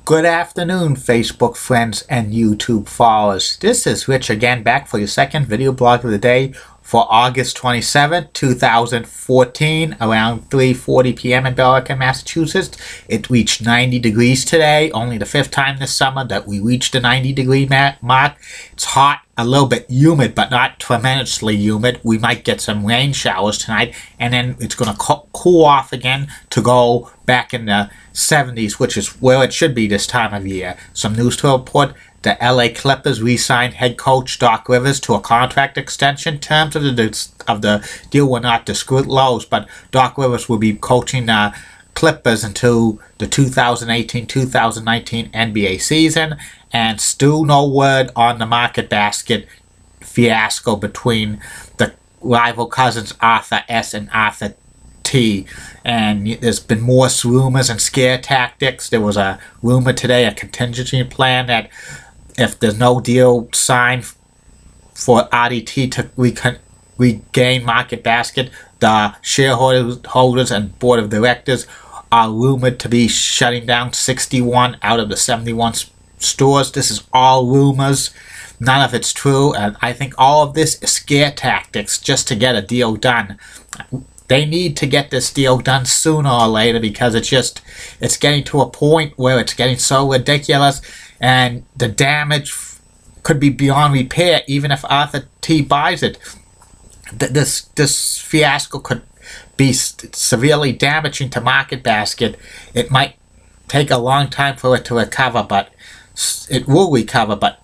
Good afternoon, Facebook friends and YouTube followers. This is Rich again, back for your second video blog of the day for August 27, 2014, around 3:40 p.m. in Belleville, Massachusetts. It reached 90 degrees today, only the fifth time this summer that we reached the 90-degree mark. It's hot, a little bit humid, but not tremendously humid. We might get some rain showers tonight, and then it's going to cool off again to go back in the 70s, which is where it should be this time of year. Some news to report: the LA Clippers re-signed head coach Doc Rivers to a contract extension. Terms of the deal were not disclosed, but Doc Rivers will be coaching the Clippers until the 2018-2019 NBA season, and still no word on the market basket fiasco between the rival cousins Arthur S. and Arthur T. And there's been more rumors and scare tactics. There was a rumor today, a contingency plan, that if there's no deal signed for RDT to regain market basket, the shareholders and board of directors are rumored to be shutting down 61 out of the 71 stores. This is all rumors. None of it's true, and I think all of this is scare tactics just to get a deal done. They need to get this deal done sooner or later, because it's getting to a point where it's getting so ridiculous, and the damage could be beyond repair even if Arthur T buys it. This fiasco could be severely damaging to market basket. It might take a long time for it to recover, but it will recover. But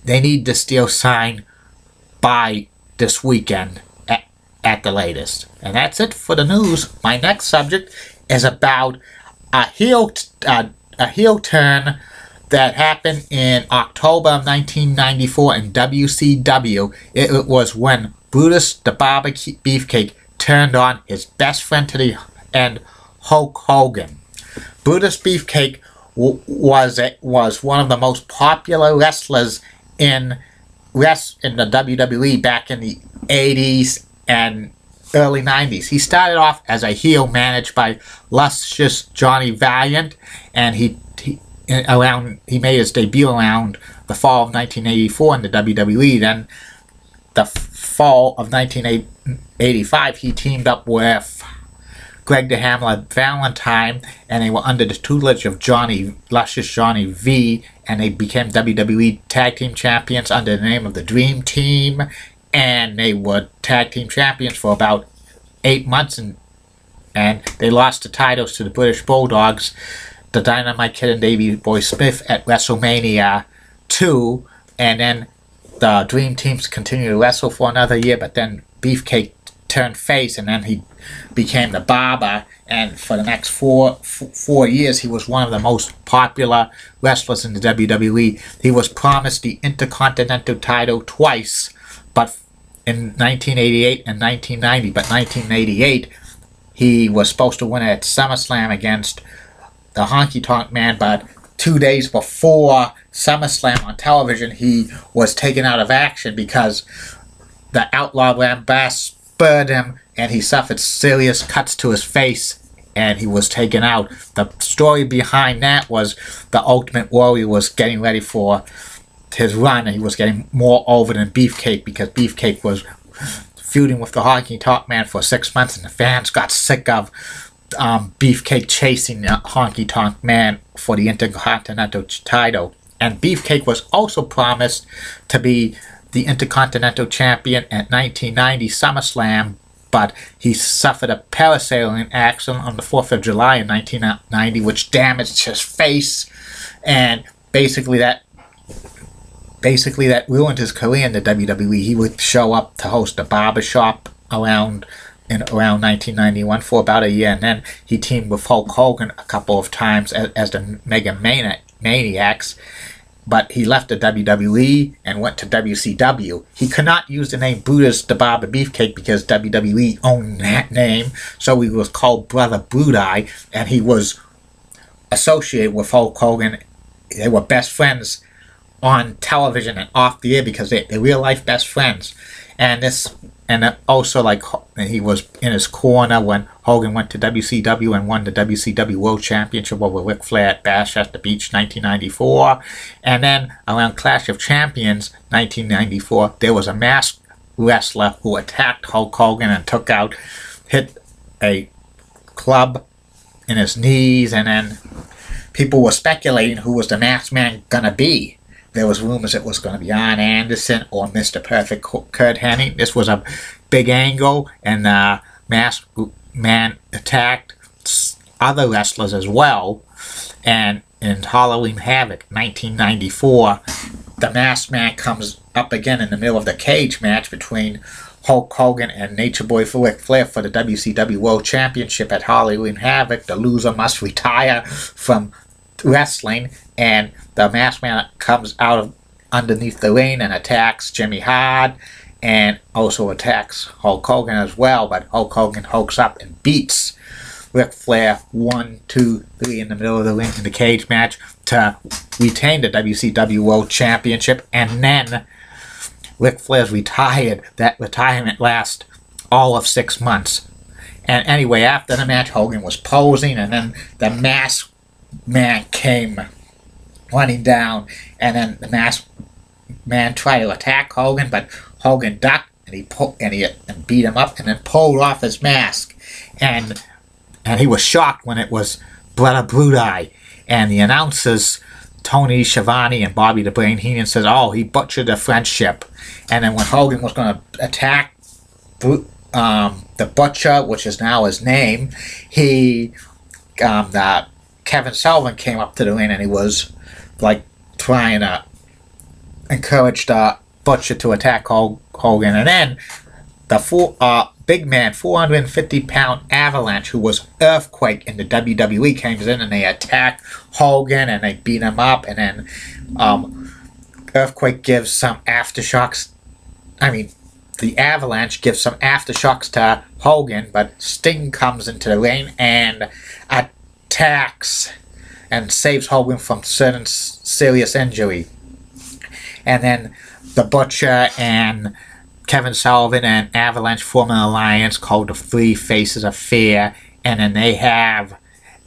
they need this deal signed by this weekend at the latest. And that's it for the news. My next subject is about a heel turn that happened in October of 1994 in WCW. It was when Brutus the Barber Beefcake turned on his best friend to the end, Hulk Hogan. Brutus Beefcake was one of the most popular wrestlers in the WWE back in the 80s and early 90s. He started off as a heel managed by luscious Johnny Valiant, and he made his debut around the fall of 1984 in the WWE. Then the fall of 1985, he teamed up with Greg the Hammer Valentine, and they were under the tutelage of luscious Johnny V, and they became WWE Tag Team Champions under the name of the Dream Team, and they were Tag Team Champions for about 8 months, and they lost the titles to the British Bulldogs, the Dynamite Kid and Davey Boy Smith at WrestleMania 2, and then the Dream Teams continued to wrestle for another year, but then Beefcake turned face, and then he became the Barber, and for the next four years he was one of the most popular wrestlers in the WWE. He was promised the Intercontinental title twice, but in 1988 and 1990, but 1988 he was supposed to win it at SummerSlam against the Honky Tonk Man, but 2 days before SummerSlam on television, he was taken out of action because the Outlaw Lambast spurred him, and he suffered serious cuts to his face, and he was taken out. The story behind that was the Ultimate Warrior was getting ready for his run, and he was getting more over than Beefcake, because Beefcake was feuding with the Honky Tonk Man for 6 months, and the fans got sick of Beefcake chasing the Honky Tonk Man for the Intercontinental title. And Beefcake was also promised to be the Intercontinental Champion at 1990 SummerSlam, but he suffered a parasailing accident on the 4th of July in 1990, which damaged his face, and basically that ruined his career in the WWE. He would show up to host a barbershop around 1991 for about a year, and then he teamed with Hulk Hogan a couple of times as the Mega Maniacs, but he left the WWE and went to WCW. He could not use the name Brutus the Barber Beefcake because WWE owned that name, so he was called Brother Bruti, and he was associated with Hulk Hogan. They were best friends on television and off the air because they're real life best friends. And this and also like he was in his corner when Hogan went to WCW and won the WCW World Championship over Ric Flair at Bash at the Beach 1994. And then around Clash of Champions 1994, there was a masked wrestler who attacked Hulk Hogan and hit a club in his knees, and then people were speculating who was the masked man gonna be. There was rumors it was going to be Arn Anderson or Mr. Perfect Kurt Hennig. This was a big angle, and the masked man attacked other wrestlers as well. And in Halloween Havoc 1994, the masked man comes up again in the middle of the cage match between Hulk Hogan and Nature Boy Ric Flair for the WCW World Championship at Halloween Havoc. The loser must retire from wrestling, and the masked man comes out of underneath the ring and attacks Jimmy Hart and also attacks Hulk Hogan as well, but Hulk Hogan hulks up and beats Ric Flair 1, 2, 3 in the middle of the ring in the cage match to retain the WCW World Championship. And then Ric Flair's retired. That retirement lasts all of 6 months. And anyway, after the match, Hogan was posing, and then the masked man came running down, and then the masked man tried to attack Hogan, but Hogan ducked, and he beat him up, and then pulled off his mask, and he was shocked when it was Brother Brutus, and the announcers Tony Schiavone and Bobby the Brain Heenan says, "Oh, he butchered the friendship." And then when Hogan was going to attack the Butcher, which is now his name, Kevin Sullivan came up to the ring, and he was like trying to encourage the Butcher to attack Hogan. And then the big man, 450-pound Avalanche, who was Earthquake in the WWE, came in, and they attacked Hogan and they beat him up. And then Earthquake gives some aftershocks. I mean, the Avalanche gives some aftershocks to Hogan, but Sting comes into the ring and attacks and saves Hogan from certain serious injury. And then the Butcher and Kevin Sullivan and Avalanche form an alliance called the Three Faces of Fear, and then they have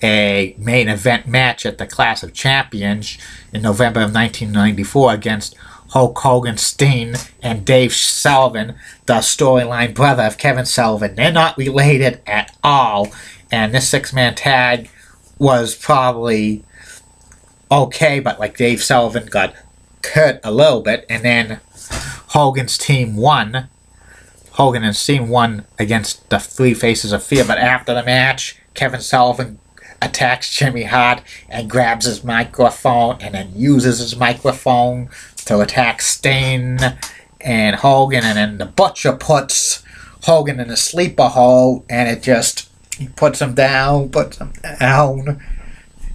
a main event match at the Clash of Champions in November of 1994 against Hulk Hogan, Sting, and Dave Sullivan, the storyline brother of Kevin Sullivan. They're not related at all, and this six-man tag was probably okay, but like Dave Sullivan got cut a little bit, and then Hogan's team won. Hogan and Sting won against the Three Faces of Fear, but after the match, Kevin Sullivan attacks Jimmy Hart and grabs his microphone and then uses his microphone to attack Sting and Hogan, and then the Butcher puts Hogan in a sleeper hold, and he puts him down,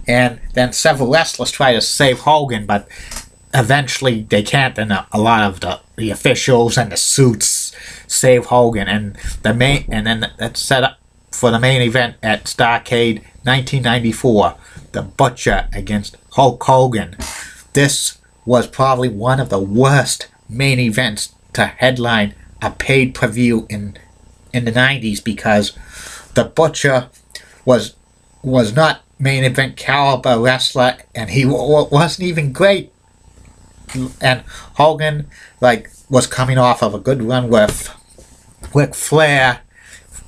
and then several wrestlers try to save Hogan, but eventually they can't, and a lot of the officials and the suits save Hogan, and then that's set up for the main event at Starrcade 1994, the Butcher against Hulk Hogan. This was probably one of the worst main events to headline a pay-per-view in the 90s, because the Butcher was not main event caliber wrestler, and he wasn't even great. And Hogan was coming off of a good run with Ric Flair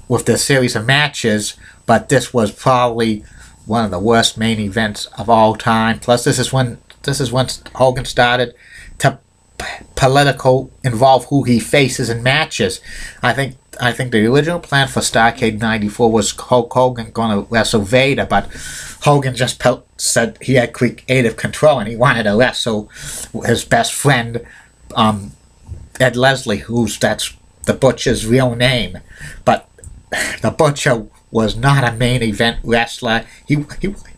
with the series of matches, but this was probably one of the worst main events of all time. Plus, this is when Hogan started to political involve who he faces in matches. I think the original plan for Starrcade 94 was Hulk Hogan going to wrestle Vader, but Hogan just said he had creative control and he wanted to wrestle his best friend, Ed Leslie, that's the Butcher's real name. But the Butcher was not a main event wrestler. He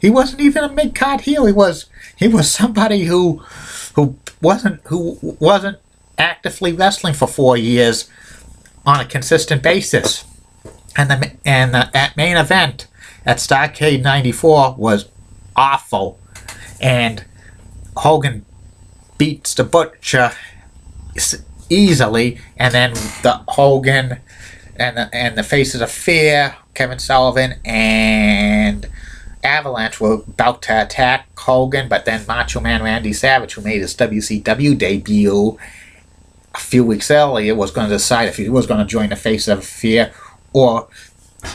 wasn't even a mid-card heel. He was somebody who wasn't actively wrestling for 4 years on a consistent basis. And that main event at Starrcade 94 was awful, and Hogan beats the Butcher easily. And then the Hogan and the Faces of Fear, Kevin Sullivan and Avalanche were about to attack Hogan, but then Macho Man Randy Savage, who made his WCW debut a few weeks earlier, was going to decide if he was going to join the Faces of Fear or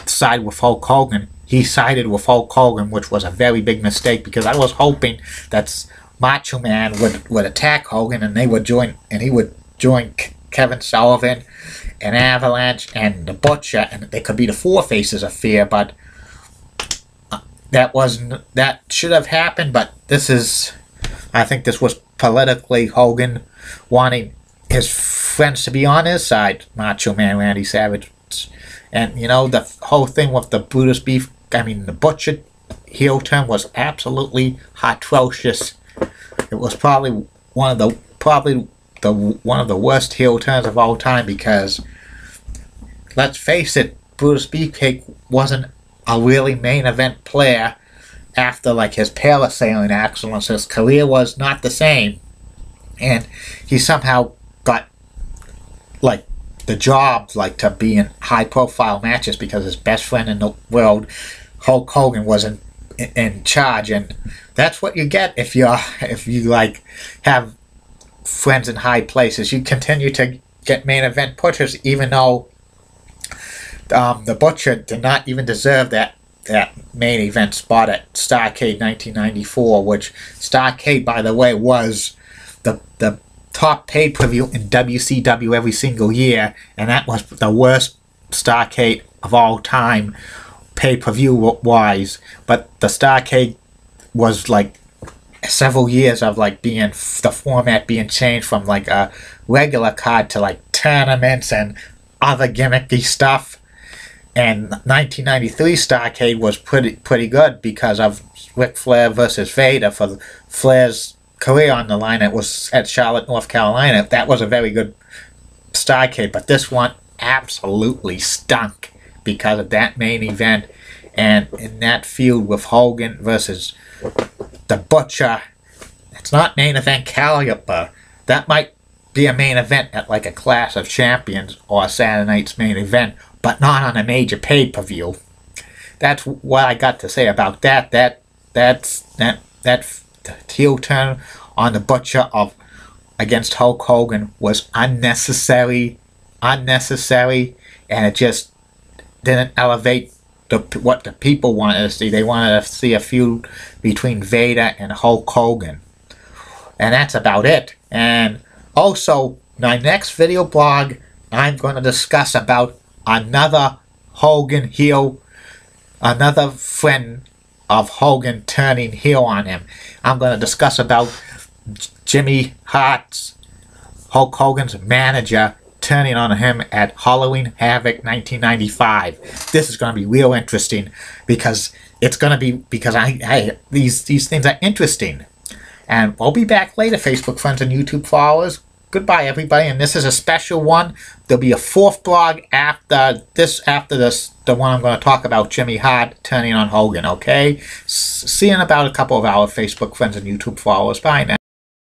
side with Hulk Hogan. He sided with Hulk Hogan, which was a very big mistake, because I was hoping that Macho Man would attack Hogan and he would join Kevin Sullivan and Avalanche and the Butcher, and they could be the four Faces of Fear. But that should have happened. But I think this was politically Hogan wanting his friends to be on his side, Macho Man Randy Savage. And you know, the whole thing with the the Butcher heel turn was absolutely atrocious. It was probably one of the worst heel turns of all time, because let's face it, Brutus Beefcake wasn't a really main event player after like his parasailing accident. His career was not the same, and he somehow got like the job like to be in high profile matches because his best friend in the world, Hulk Hogan, was in charge. And that's what you get if you like have friends in high places. You continue to get main event pushers, even though the Butcher did not even deserve that main event spot at Starrcade 1994, which Starrcade, by the way, was the top pay-per-view in WCW every single year, and that was the worst Starrcade of all time pay-per-view wise. But the Starrcade was like several years of like the format being changed from like a regular card to like tournaments and other gimmicky stuff. And 1993 Starrcade was pretty good because of Ric Flair versus Vader for Flair's career on the line. It was at Charlotte, North Carolina. That was a very good Starrcade, but this one absolutely stunk because of that main event. And in that feud with Hogan versus the Butcher, it's not main event caliber. That might be a main event at like a Clash of Champions or a Saturday Night's main event, but not on a major pay-per-view. That's what I got to say about that. That heel turn on the Butcher against Hulk Hogan was unnecessary, and it just didn't elevate what the people wanted to see. They wanted to see a feud between Vader and Hulk Hogan, and that's about it. And also, my next video blog, I'm going to discuss about another Hogan heel, another friend of Hogan turning heel on him. I'm going to discuss about Jimmy Hart's, Hulk Hogan's manager, turning on him at Halloween Havoc 1995. This is going to be real interesting because these things are interesting. And we'll be back later, Facebook friends and YouTube followers. Goodbye, everybody. And this is a special one. There'll be a fourth blog after this, the one I'm going to talk about Jimmy Hart turning on Hogan, okay? See you in about a couple of hours, Facebook friends and YouTube followers. Bye now.